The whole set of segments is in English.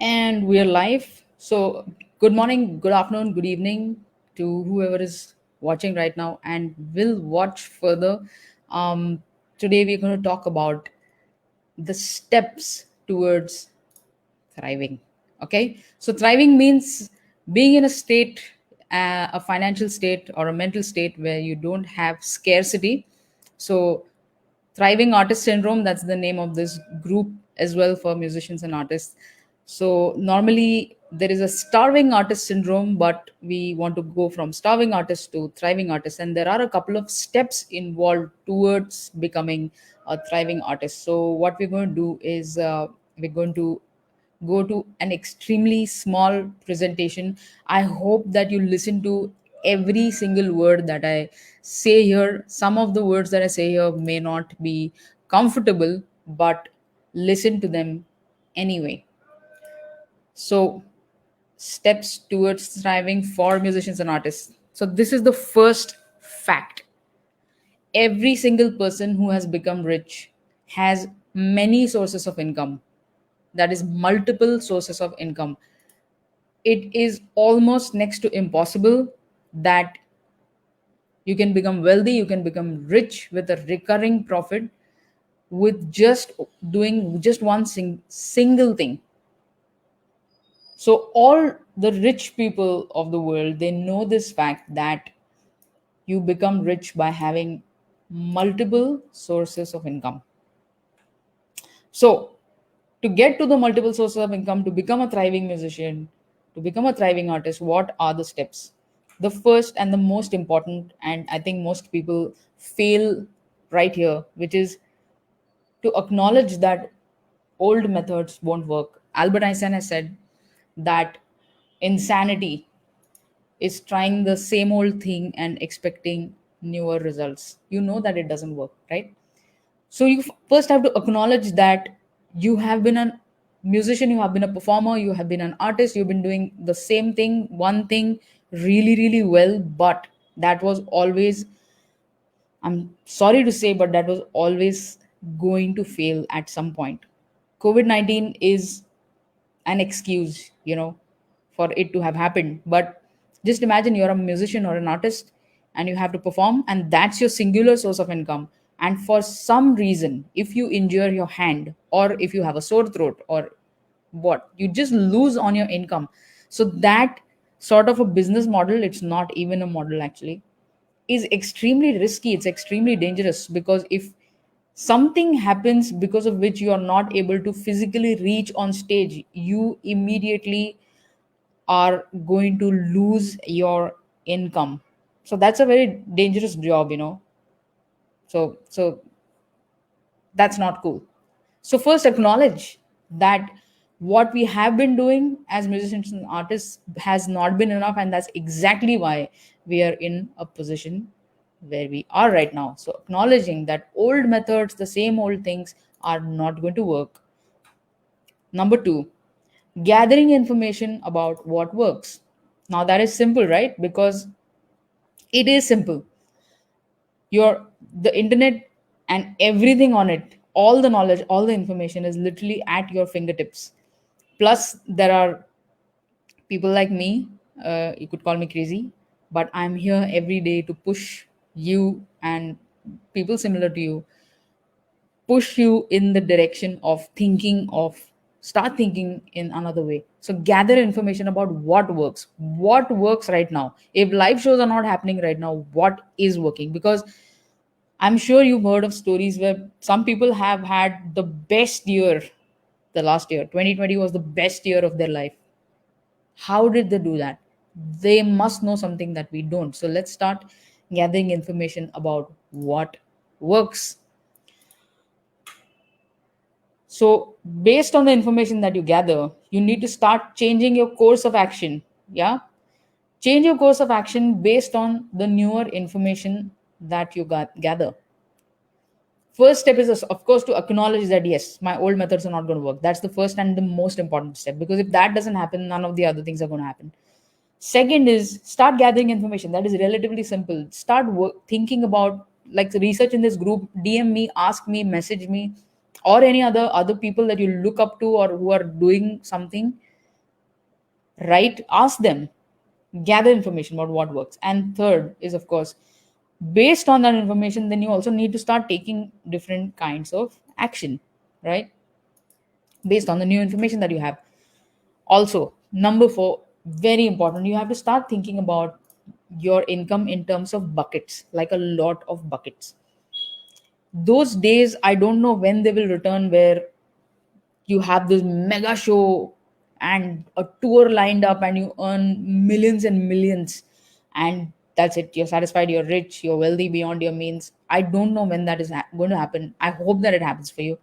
And we're live. So, good morning, good afternoon, good evening to whoever is watching right now and will watch further. Um, Today, we're going to talk about the steps towards thriving. Okay, so thriving means being in a state, a financial state or a mental state where you don't have scarcity. So thriving artist syndrome, that's the name of this group as well for musicians and artists. So normally there is a starving artist syndrome, but we want to go from starving artist to thriving artist, and there are a couple of steps involved towards becoming a thriving artist. So what we're going to do is we're going to go to an extremely small presentation. I hope that you listen to every single word that I say here. Some of the words that I say here may not be comfortable, but listen to them anyway. So, steps towards thriving for musicians and artists. So, this is the first fact. Every single person who has become rich has many sources of income, that is multiple sources of income. It is almost next to impossible that you can become wealthy, you can become rich with a recurring profit with just doing just one single thing. So all the rich people of the world, they know this fact that you become rich by having multiple sources of income. So, to get to the multiple sources of income, to become a thriving musician, to become a thriving artist, what are the steps? The first and the most important, and I think most people fail right here, which is to acknowledge that old methods won't work. Albert Einstein has said that insanity is trying the same old thing and expecting newer results. You know that it doesn't work, right? So you first have to acknowledge that you have been a musician, you have been a performer, you have been an artist, you've been doing the same thing, one thing really, really well, but that was always, I'm sorry to say, but that was always going to fail at some point. COVID 19 is an excuse, for it to have happened. But just imagine you're a musician or an artist and you have to perform, and that's your singular source of income. And for some reason, if you injure your hand, or if you have a sore throat, or what, you just lose on your income. So that sort of a business model, it's not even a model actually, is extremely risky, it's extremely dangerous, because if something happens because of which you are not able to physically reach on stage, you immediately are going to lose your income. So that's a very dangerous job. So that's not cool. So first acknowledge that what we have been doing as musicians and artists has not been enough, and that's exactly why we are in a position where we are right now. So acknowledging that old methods, the same old things, are not going to work. Number 2, gathering information about what works. Now that is simple, right? Because it is simple. Your The internet and everything on it, all the knowledge, all the information is literally at your fingertips. Plus there are people like me, you could call me crazy, but I'm here every day to push you and people similar to you, push you in the direction of thinking of start thinking in another way. So gather information about what works right now. If live shows are not happening right now, what is working? Because I'm sure you've heard of stories where some people have had the best year. The last year 2020 was the best year of their life. How did they do that? They must know something that we don't. So let's start gathering information about what works. So, based on the information that you gather, you need to start changing your course of action. Yeah. Change your course of action based on the newer information that you gather. First step is, of course, to acknowledge that yes, my old methods are not going to work. That's the first and the most important step, because if that doesn't happen, none of the other things are going to happen. Second is start gathering information. That is relatively simple. Start thinking about, like, the research in this group. DM me, ask me, message me, or any other people that you look up to or who are doing something. right? Ask them, gather information about what works. And third is, of course, based on that information, then you also need to start taking different kinds of action, right? Based on the new information that you have. Also, number four, very important, you have to start thinking about your income in terms of buckets, like a lot of buckets. Those days, I don't know when they will return, where you have this mega show and a tour lined up and you earn millions and millions, and that's it, you're satisfied, you're rich, you're wealthy beyond your means. I don't know when that is going to happen. I hope that it happens for you,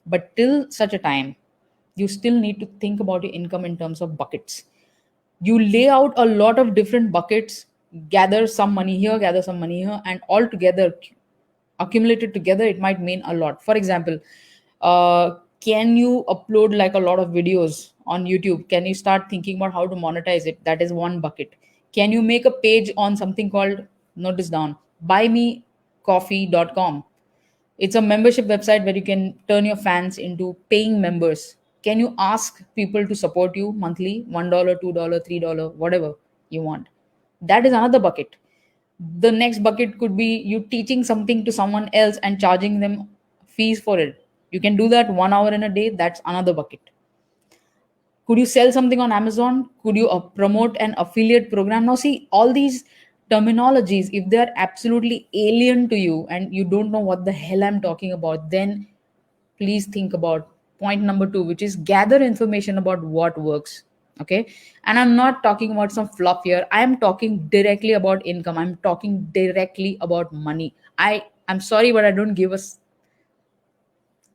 but till such a time, you still need to think about your income in terms of buckets. You lay out a lot of different buckets, gather some money here, gather some money here, and all together, accumulated together, it might mean a lot. For example, can you upload like a lot of videos on YouTube? Can you start thinking about how to monetize it? That is one bucket. Can you make a page on something called, note this down, buymecoffee.com? It's a membership website where you can turn your fans into paying members. Can you ask people to support you monthly? $1, $2, $3, whatever you want. That is another bucket. The next bucket could be you teaching something to someone else and charging them fees for it. You can do that 1 hour in a day. That's another bucket. Could you sell something on Amazon? Could you promote an affiliate program? Now, see, all these terminologies, if they're absolutely alien to you and you don't know what the hell I'm talking about, then please think about point number two, which is gather information about what works. Okay. And I'm not talking about some fluff here. I am talking directly about income. I'm talking directly about money. I'm sorry, but I don't give a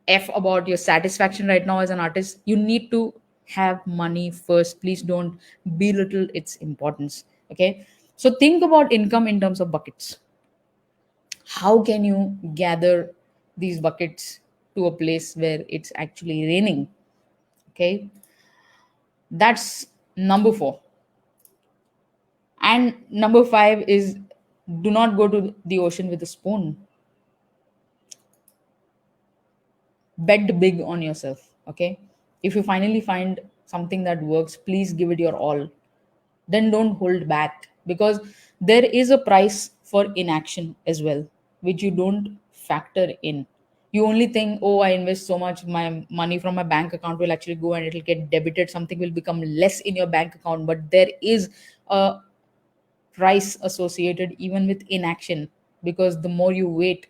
F about your satisfaction right now as an artist. You need to have money first. Please don't belittle its importance. Okay. So think about income in terms of buckets. How can you gather these buckets to a place where it's actually raining? Okay. That's number four. And number five is do not go to the ocean with a spoon. Bet big on yourself. Okay. If you finally find something that works, please give it your all. Then don't hold back, because there is a price for inaction as well, which you don't factor in. You only think, oh, I invest so much, my money from my bank account will actually go and it'll get debited, something will become less in your bank account. But there is a price associated even with inaction, because the more you wait,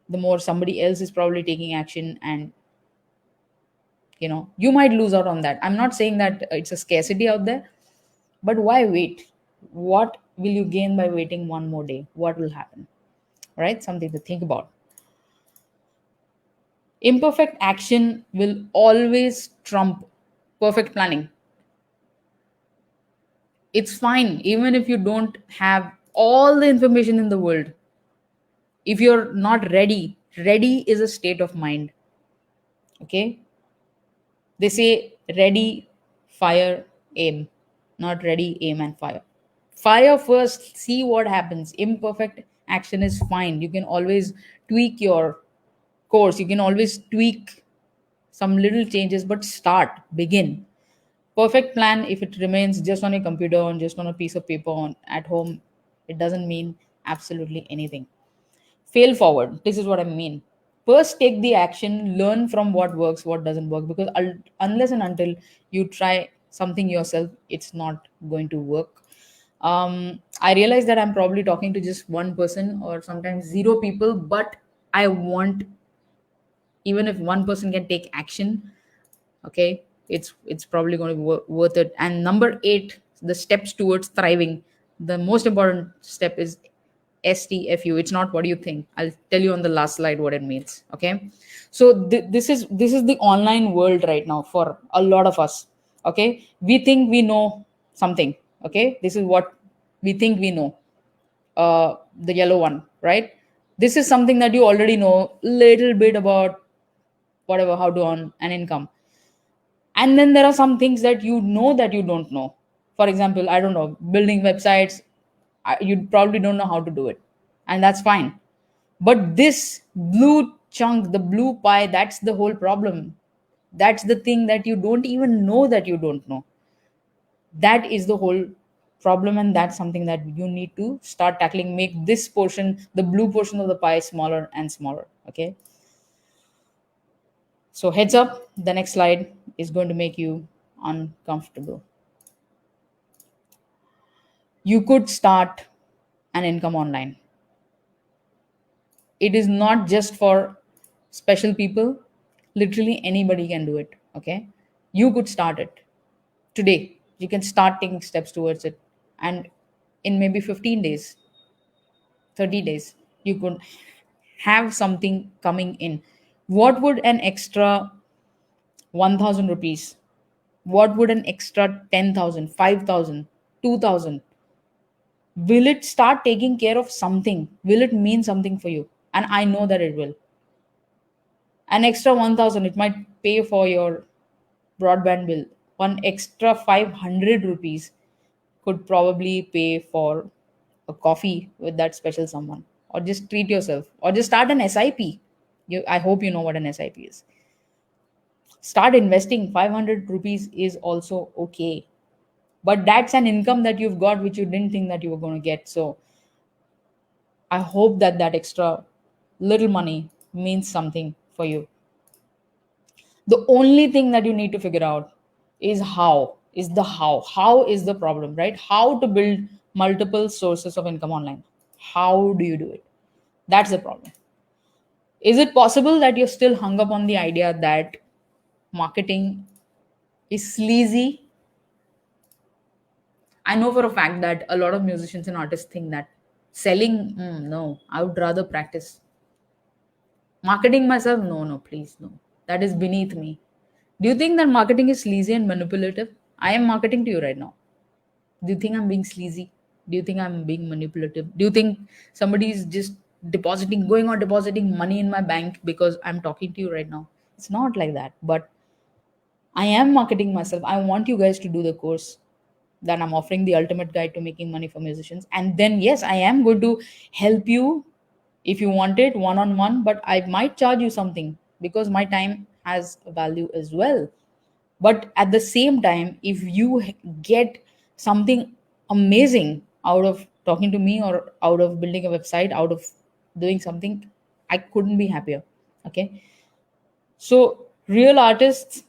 the more somebody else is probably taking action, and you might lose out on that. I'm not saying that it's a scarcity out there, but why wait? What will you gain by waiting one more day? What will happen? Right? Something to think about. Imperfect action will always trump perfect planning. It's fine, even if you don't have all the information in the world. If you're not ready, ready is a state of mind. Okay? They say ready, fire, aim. Not ready, aim, and fire. Fire first, see what happens. Imperfect action is fine. You can always tweak your course, you can always tweak some little changes, but start, begin. Perfect plan, if it remains just on a computer, on just on a piece of paper, on at home, it doesn't mean absolutely anything. Fail forward, this is what I mean. First take the action, learn from what works, what doesn't work, because unless and until you try something yourself, it's not going to work. I realize that I'm probably talking to just one person or sometimes zero people, but I want, even if one person can take action, okay, it's probably going to be worth it. And number 8, the steps towards thriving. The most important step is STFU. It's not what you think. I'll tell you on the last slide what it means. Okay. So this is the online world right now for a lot of us. Okay. We think we know something. Okay. This is what we think we know. The yellow one, right? This is something that you already know little bit about, whatever, how to earn an income. And then there are some things that you know that you don't know. For example, I don't know, building websites, you probably don't know how to do it, and that's fine. But this blue chunk, the blue pie, that's the whole problem. That's the thing that you don't even know that you don't know. That is the whole problem, and that's something that you need to start tackling. Make this portion, the blue portion of the pie, smaller and smaller. Okay, so heads up, the next slide is going to make you uncomfortable. You could start an income online. It is not just for special people. Literally anybody can do it. Okay, you could start it today. You can start taking steps towards it, and in maybe 15 days, 30 days, you could have something coming in. What would an extra 1000 rupees, what would an extra 10,000, 5,000, 2,000, will it start taking care of something? Will it mean something for you? And I know that it will. An extra 1000, it might pay for your broadband bill. One extra 500 rupees could probably pay for a coffee with that special someone, or just treat yourself, or just start an SIP. I hope you know what an SIP is. Start investing. 500 rupees is also okay, but that's an income that you've got which you didn't think that you were going to get. So I hope that that extra little money means something for you. The only thing that you need to figure out is how is the problem, right? How to build multiple sources of income online. How do you do it? That's the problem. Is it possible that you're still hung up on the idea that marketing is sleazy? I know for a fact that a lot of musicians and artists think that selling, no, I would rather practice. Marketing myself, no, no, please, no. That is beneath me. Do you think that marketing is sleazy and manipulative? I am marketing to you right now. Do you think I'm being sleazy? Do you think I'm being manipulative? Do you think somebody is just going or depositing money in my bank because I'm talking to you right now? It's not like that. But I am marketing myself. I want you guys to do the course that I'm offering, the ultimate guide to making money for musicians. And then, yes, I am going to help you if you want it one on one, but I might charge you something because my time has a value as well. But at the same time, if you get something amazing out of talking to me, or out of building a website, out of doing something, I couldn't be happier. Okay. So, real artists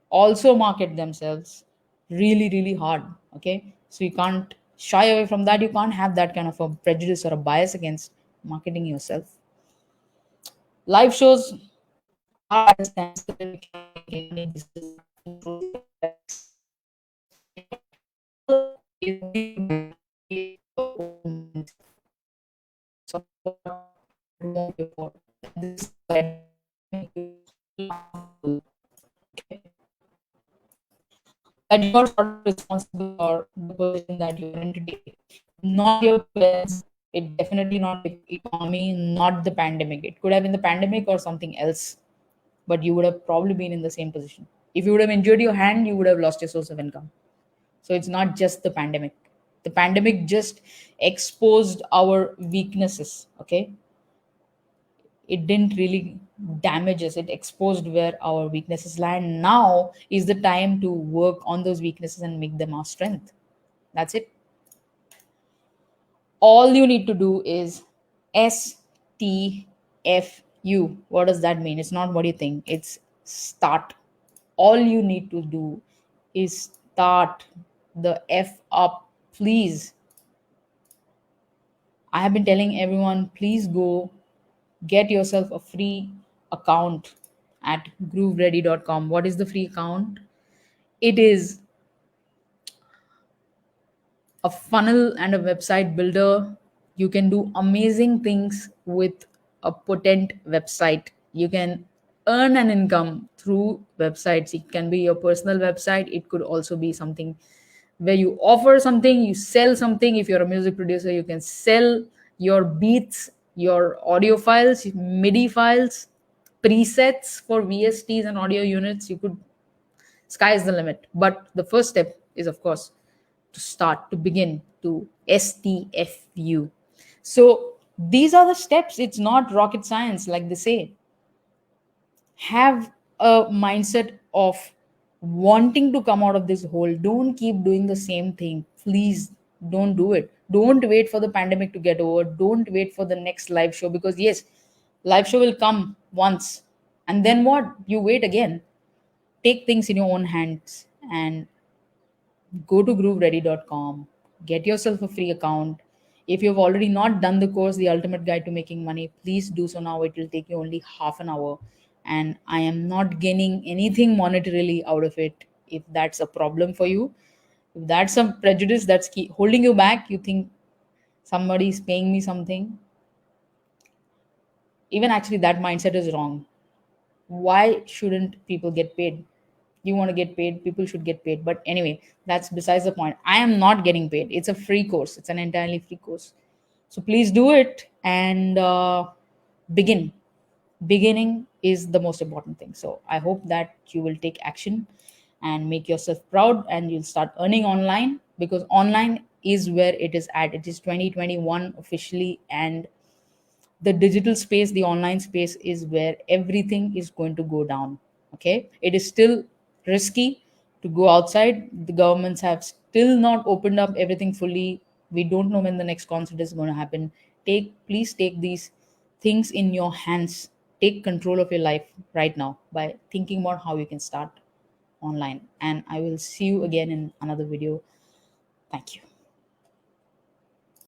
also market themselves really, really hard. Okay. So, you can't shy away from that. You can't have that kind of a prejudice or a bias against marketing yourself. Live shows are at a standstill. You cannot make any business improve your products. Is only to your own mindset. So remove your phone. This is why make you powerful. Okay? That you are sort of responsible for the position that you're in today. Not your parents. It definitely not the economy, not the pandemic. It could have been the pandemic or something else, but you would have probably been in the same position. If you would have injured your hand, you would have lost your source of income. So it's not just the pandemic. The pandemic just exposed our weaknesses. Okay, it didn't really damage us. It exposed where our weaknesses lie. And now is the time to work on those weaknesses and make them our strength. That's it. All you need to do is STFU. What does that mean? It's not what you think, it's start. All you need to do is start the F up, please. I have been telling everyone, please go get yourself a free account at grooveready.com. What is the free account? It is a funnel and a website builder. You can do amazing things with a potent website. You can earn an income through websites. It can be your personal website, it could also be something where you offer something, you sell something. If you're a music producer, you can sell your beats, your audio files, MIDI files, presets for VSTs and audio units. You could, sky is the limit. But the first step is, of course, to start, to begin, to STFU. So these are the steps. It's not rocket science, like they say. Have a mindset of wanting to come out of this hole. Don't keep doing the same thing. Please don't do it. Don't wait for the pandemic to get over. Don't wait for the next live show, because yes, live show will come once. And then what? You wait again. Take things in your own hands and go to grooveready.com, get yourself a free account. If you've already not done the course, The Ultimate Guide to Making Money, please do so now. It will take you only half an hour, and I am not gaining anything monetarily out of it. If that's a problem for you, if that's some prejudice that's holding you back, you think somebody is paying me something, even actually that mindset is wrong. Why shouldn't people get paid? You want to get paid, people should get paid. But anyway, that's besides the point. I am not getting paid. It's a free course, it's an entirely free course. So please do it and begin. Beginning is the most important thing. So I hope that you will take action and make yourself proud, and you'll start earning online, because online is where it is at. It is 2021 officially, and the digital space, the online space, is where everything is going to go down. Okay, it is still risky to go outside. The governments have still not opened up everything fully. We don't know when the next concert is going to happen. Please take these things in your hands. Take control of your life right now by thinking about how you can start online. And I will see you again in another video. Thank you.